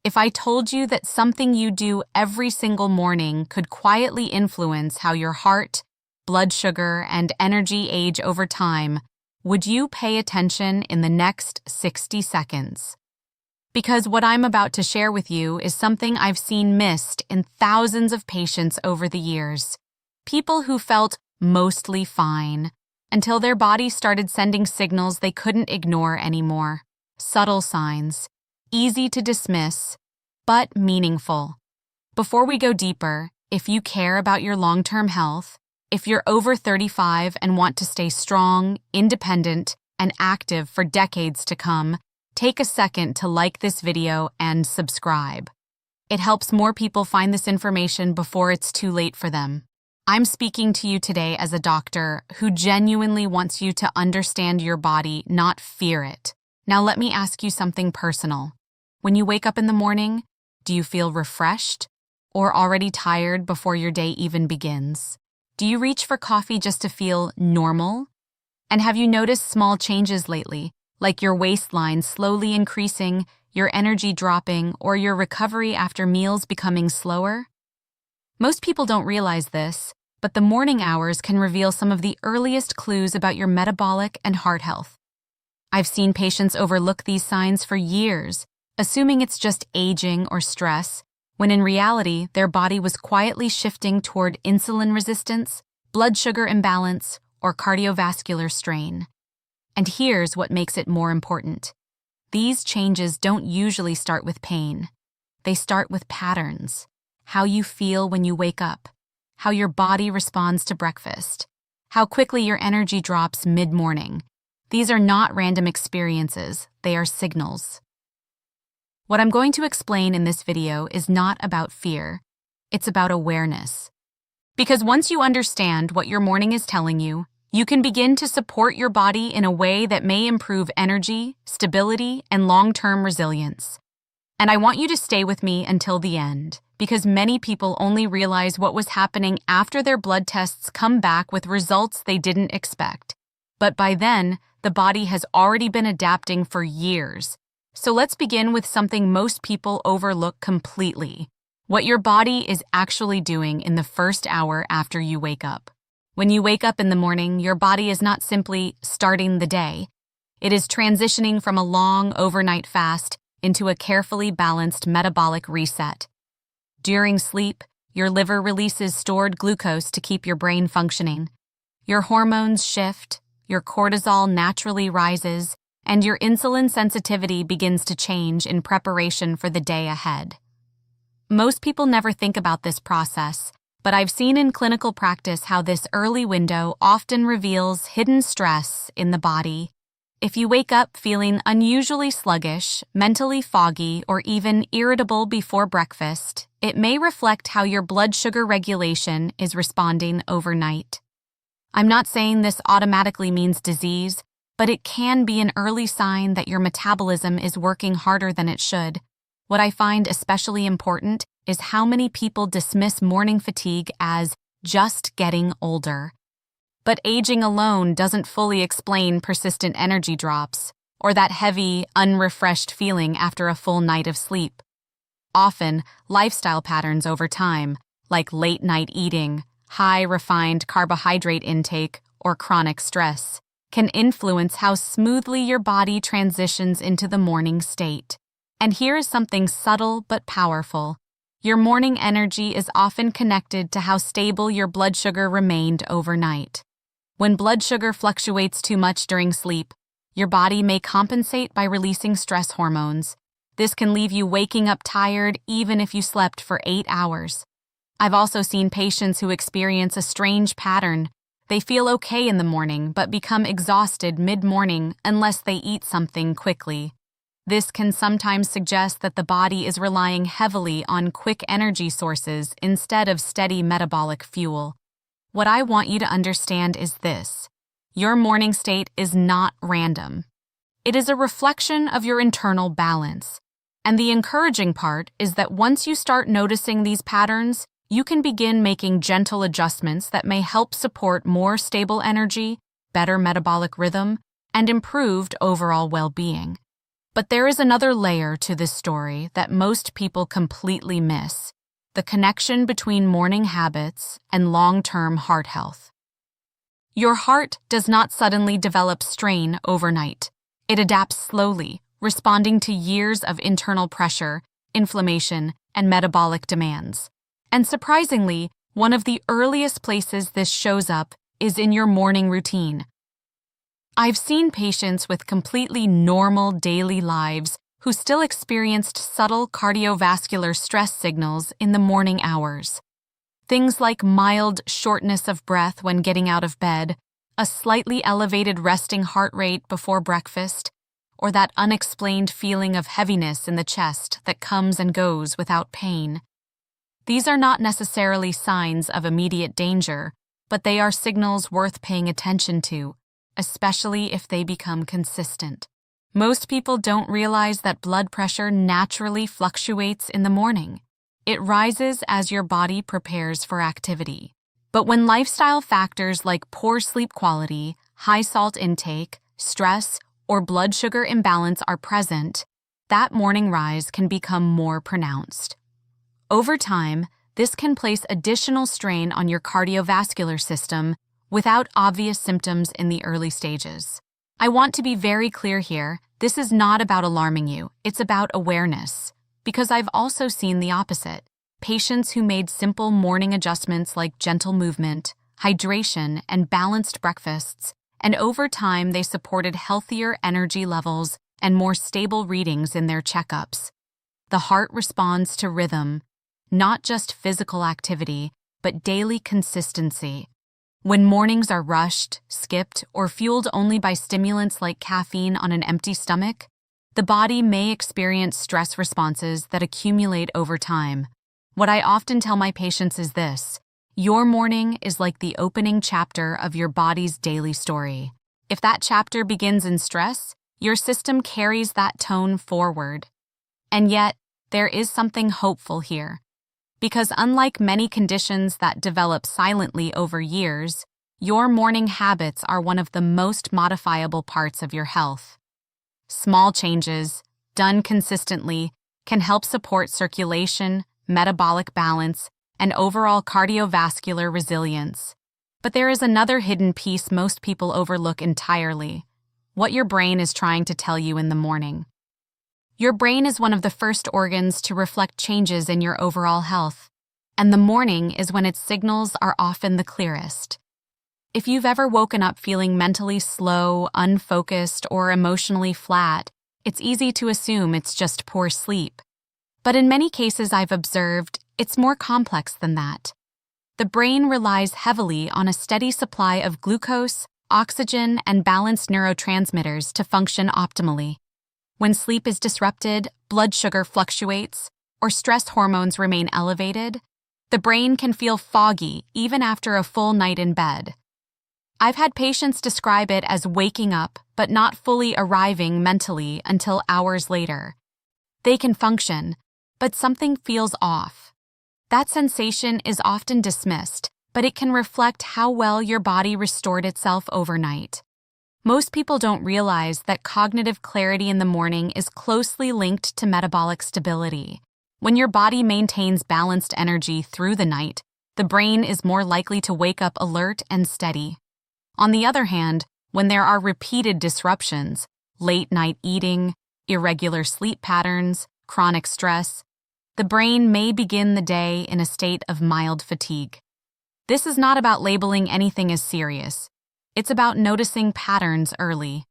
If I told you that something you do every single morning could quietly influence how your heart, blood sugar, and energy age over time, would you pay attention in the next 60 seconds? Because what I'm about to share with you is something I've seen missed in thousands of patients over the years. People who felt mostly fine until their body started sending signals they couldn't ignore anymore. Subtle signs, easy to dismiss, but meaningful. Before we go deeper, if you care about your long-term health, if you're over 35 and want to stay strong, independent, and active for decades to come, take a second to like this video and subscribe. It helps more people find this information before it's too late for them. I'm speaking to you today as a doctor who genuinely wants you to understand your body, not fear it. Now let me ask you something personal. When you wake up in the morning, do you feel refreshed or already tired before your day even begins? Do you reach for coffee just to feel normal? And have you noticed small changes lately, like your waistline slowly increasing, your energy dropping, or your recovery after meals becoming slower? Most people don't realize this, but the morning hours can reveal some of the earliest clues about your metabolic and heart health. I've seen patients overlook these signs for years, assuming it's just aging or stress, when in reality their body was quietly shifting toward insulin resistance, blood sugar imbalance, or cardiovascular strain. And here's what makes it more important. These changes don't usually start with pain. They start with patterns. How you feel when you wake up, how your body responds to breakfast, how quickly your energy drops mid-morning. These are not random experiences, they are signals. What I'm going to explain in this video is not about fear, it's about awareness. Because once you understand what your morning is telling you, you can begin to support your body in a way that may improve energy, stability, and long-term resilience. And I want you to stay with me until the end, because many people only realize what was happening after their blood tests come back with results they didn't expect. But by then, the body has already been adapting for years. So let's begin with something most people overlook completely: what your body is actually doing in the first hour after you wake up. When you wake up in the morning, your body is not simply starting the day. It is transitioning from a long overnight fast into a carefully balanced metabolic reset. During sleep, your liver releases stored glucose to keep your brain functioning. Your hormones shift, your cortisol naturally rises, and your insulin sensitivity begins to change in preparation for the day ahead. Most people never think about this process, but I've seen in clinical practice how this early window often reveals hidden stress in the body. If you wake up feeling unusually sluggish, mentally foggy, or even irritable before breakfast, it may reflect how your blood sugar regulation is responding overnight. I'm not saying this automatically means disease, but it can be an early sign that your metabolism is working harder than it should. What I find especially important is how many people dismiss morning fatigue as just getting older. But aging alone doesn't fully explain persistent energy drops or that heavy, unrefreshed feeling after a full night of sleep. Often, lifestyle patterns over time, like late-night eating, high refined carbohydrate intake, or chronic stress, can influence how smoothly your body transitions into the morning state. And here is something subtle but powerful. Your morning energy is often connected to how stable your blood sugar remained overnight. When blood sugar fluctuates too much during sleep, your body may compensate by releasing stress hormones. This can leave you waking up tired even if you slept for 8 hours. I've also seen patients who experience a strange pattern. They feel okay in the morning but become exhausted mid-morning unless they eat something quickly. This can sometimes suggest that the body is relying heavily on quick energy sources instead of steady metabolic fuel. What I want you to understand is this: your morning state is not random. It is a reflection of your internal balance. And the encouraging part is that once you start noticing these patterns, you can begin making gentle adjustments that may help support more stable energy, better metabolic rhythm, and improved overall well-being. But there is another layer to this story that most people completely miss: the connection between morning habits and long-term heart health. Your heart does not suddenly develop strain overnight. It adapts slowly, responding to years of internal pressure, inflammation, and metabolic demands. And surprisingly, one of the earliest places this shows up is in your morning routine. I've seen patients with completely normal daily lives who still experienced subtle cardiovascular stress signals in the morning hours. Things like mild shortness of breath when getting out of bed, a slightly elevated resting heart rate before breakfast, or that unexplained feeling of heaviness in the chest that comes and goes without pain. These are not necessarily signs of immediate danger, but they are signals worth paying attention to, especially if they become consistent. Most people don't realize that blood pressure naturally fluctuates in the morning. It rises as your body prepares for activity. But when lifestyle factors like poor sleep quality, high salt intake, stress, or blood sugar imbalance are present, that morning rise can become more pronounced. Over time, this can place additional strain on your cardiovascular system without obvious symptoms in the early stages. I want to be very clear here, this is not about alarming you, it's about awareness. Because I've also seen the opposite. Patients who made simple morning adjustments like gentle movement, hydration, and balanced breakfasts, and over time they supported healthier energy levels and more stable readings in their checkups. The heart responds to rhythm, not just physical activity, but daily consistency. When mornings are rushed, skipped, or fueled only by stimulants like caffeine on an empty stomach, the body may experience stress responses that accumulate over time. What I often tell my patients is this: your morning is like the opening chapter of your body's daily story. If that chapter begins in stress, your system carries that tone forward. And yet, there is something hopeful here. Because unlike many conditions that develop silently over years, your morning habits are one of the most modifiable parts of your health. Small changes, done consistently, can help support circulation, metabolic balance, and overall cardiovascular resilience. But there is another hidden piece most people overlook entirely: what your brain is trying to tell you in the morning. Your brain is one of the first organs to reflect changes in your overall health, and the morning is when its signals are often the clearest. If you've ever woken up feeling mentally slow, unfocused, or emotionally flat, it's easy to assume it's just poor sleep. But in many cases I've observed, it's more complex than that. The brain relies heavily on a steady supply of glucose, oxygen, and balanced neurotransmitters to function optimally. When sleep is disrupted, blood sugar fluctuates, or stress hormones remain elevated, the brain can feel foggy even after a full night in bed. I've had patients describe it as waking up but not fully arriving mentally until hours later. They can function, but something feels off. That sensation is often dismissed, but it can reflect how well your body restored itself overnight. Most people don't realize that cognitive clarity in the morning is closely linked to metabolic stability. When your body maintains balanced energy through the night, the brain is more likely to wake up alert and steady. On the other hand, when there are repeated disruptions, late night eating, irregular sleep patterns, chronic stress, the brain may begin the day in a state of mild fatigue. This is not about labeling anything as serious. It's about noticing patterns early.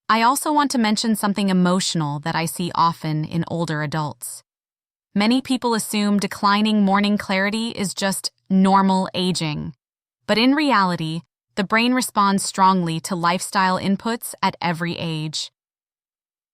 I also want to mention something emotional that I see often in older adults. Many people assume declining morning clarity is just normal aging. But in reality, the brain responds strongly to lifestyle inputs at every age.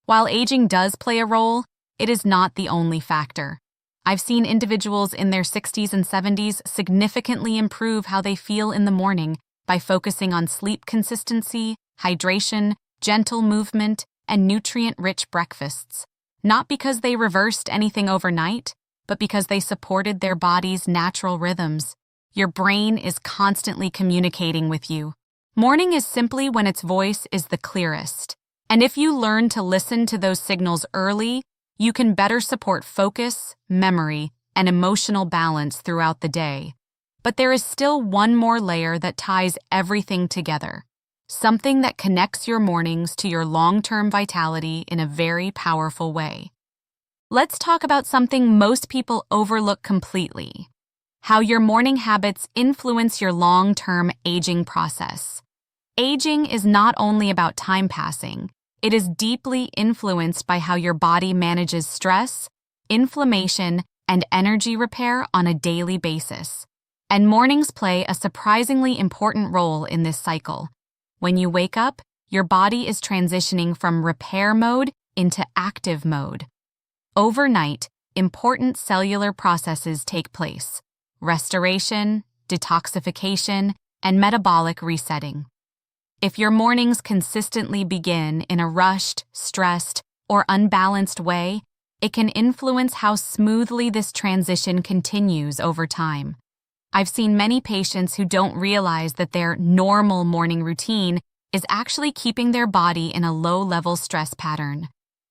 While aging does play a role, it is not the only factor. I've seen individuals in their 60s and 70s significantly improve how they feel in the morning by focusing on sleep consistency, hydration, gentle movement, and nutrient-rich breakfasts. Not because they reversed anything overnight, but because they supported their body's natural rhythms. Your brain is constantly communicating with you. Morning is simply when its voice is the clearest. And if you learn to listen to those signals early, you can better support focus, memory, and emotional balance throughout the day. But there is still one more layer that ties everything together, something that connects your mornings to your long-term vitality in a very powerful way. Let's talk about something most people overlook completely: how your morning habits influence your long-term aging process. Aging is not only about time passing, it is deeply influenced by how your body manages stress, inflammation, and energy repair on a daily basis. And mornings play a surprisingly important role in this cycle. When you wake up, your body is transitioning from repair mode into active mode. Overnight, important cellular processes take place: restoration, detoxification, and metabolic resetting. If your mornings consistently begin in a rushed, stressed, or unbalanced way, it can influence how smoothly this transition continues over time. I've seen many patients who don't realize that their normal morning routine is actually keeping their body in a low-level stress pattern.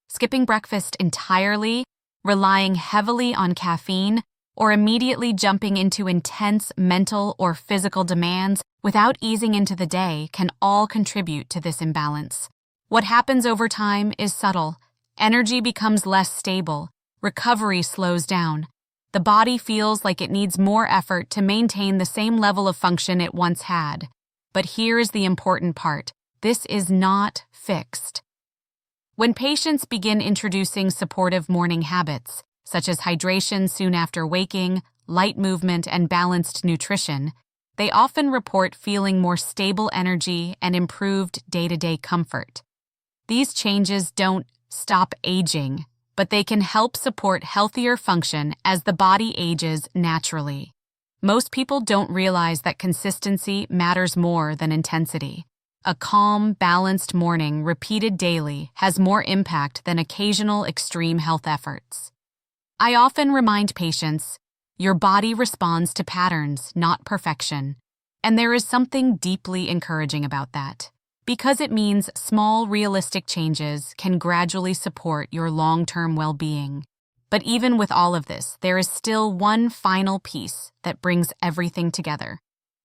Skipping breakfast entirely, relying heavily on caffeine, or immediately jumping into intense mental or physical demands without easing into the day can all contribute to this imbalance. What happens over time is subtle. Energy becomes less stable, recovery slows down. The body feels like it needs more effort to maintain the same level of function it once had. But here is the important part: this is not fixed. When patients begin introducing supportive morning habits, such as hydration soon after waking, light movement, and balanced nutrition, they often report feeling more stable energy and improved day-to-day comfort. These changes don't stop aging, but they can help support healthier function as the body ages naturally. Most people don't realize that consistency matters more than intensity. A calm, balanced morning repeated daily has more impact than occasional extreme health efforts. I often remind patients, your body responds to patterns, not perfection. And there is something deeply encouraging about that, because it means small, realistic changes can gradually support your long-term well-being. But even with all of this, there is still one final piece that brings everything together: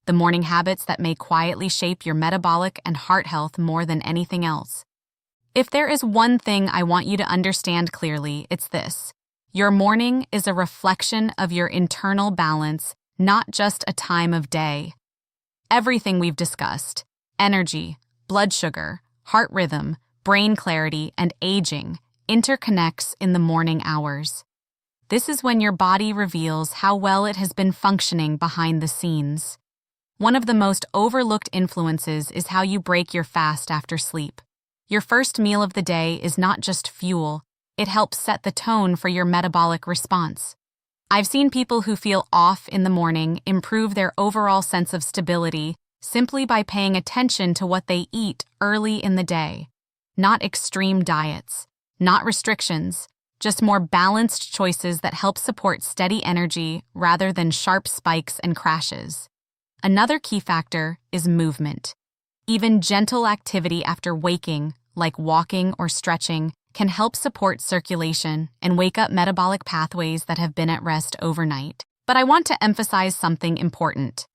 the morning habits that may quietly shape your metabolic and heart health more than anything else. If there is one thing I want you to understand clearly, it's this: your morning is a reflection of your internal balance, not just a time of day. Everything we've discussed, energy, blood sugar, heart rhythm, brain clarity, and aging, interconnects in the morning hours. This is when your body reveals how well it has been functioning behind the scenes. One of the most overlooked influences is how you break your fast after sleep. Your first meal of the day is not just fuel, it helps set the tone for your metabolic response. I've seen people who feel off in the morning improve their overall sense of stability simply by paying attention to what they eat early in the day. Not extreme diets, not restrictions, just more balanced choices that help support steady energy rather than sharp spikes and crashes. Another key factor is movement. Even gentle activity after waking, like walking or stretching, can help support circulation and wake up metabolic pathways that have been at rest overnight. But I want to emphasize something important.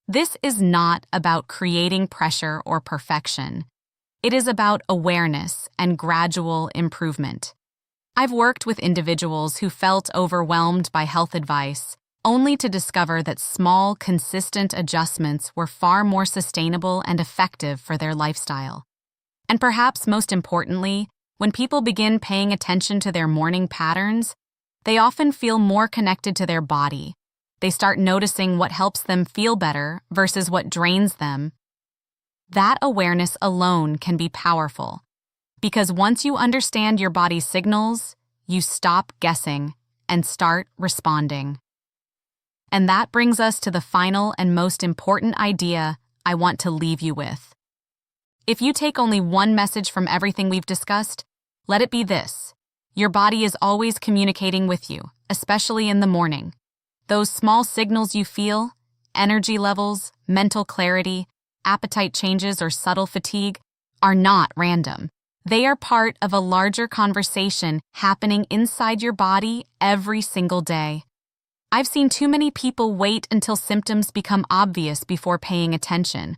This is not about creating pressure or perfection. It is about awareness and gradual improvement. I've worked with individuals who felt overwhelmed by health advice, only to discover that small, consistent adjustments were far more sustainable and effective for their lifestyle. And perhaps most importantly, when people begin paying attention to their morning patterns, they often feel more connected to their body. They start noticing what helps them feel better versus what drains them. That awareness alone can be powerful, because once you understand your body's signals, you stop guessing and start responding. And that brings us to the final and most important idea I want to leave you with. If you take only one message from everything we've discussed, let it be this: your body is always communicating with you, especially in the morning. Those small signals you feel, energy levels, mental clarity, appetite changes, or subtle fatigue, are not random. They are part of a larger conversation happening inside your body every single day. I've seen too many people wait until symptoms become obvious before paying attention.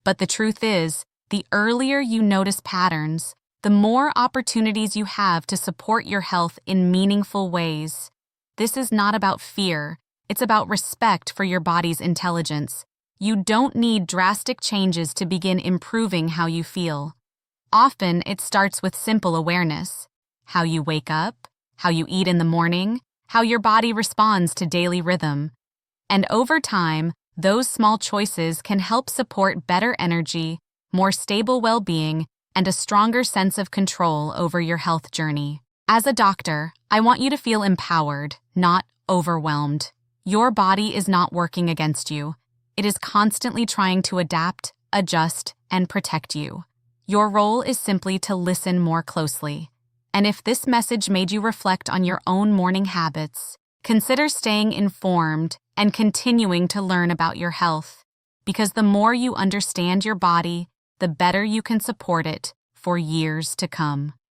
But the truth is, the earlier you notice patterns, the more opportunities you have to support your health in meaningful ways. This is not about fear, it's about respect for your body's intelligence. You don't need drastic changes to begin improving how you feel. Often, it starts with simple awareness: how you wake up, how you eat in the morning, how your body responds to daily rhythm. And over time, those small choices can help support better energy, more stable well-being, and a stronger sense of control over your health journey. As a doctor, I want you to feel empowered, not overwhelmed. Your body is not working against you. It is constantly trying to adapt, adjust, and protect you. Your role is simply to listen more closely. And if this message made you reflect on your own morning habits, consider staying informed and continuing to learn about your health. Because the more you understand your body, the better you can support it for years to come.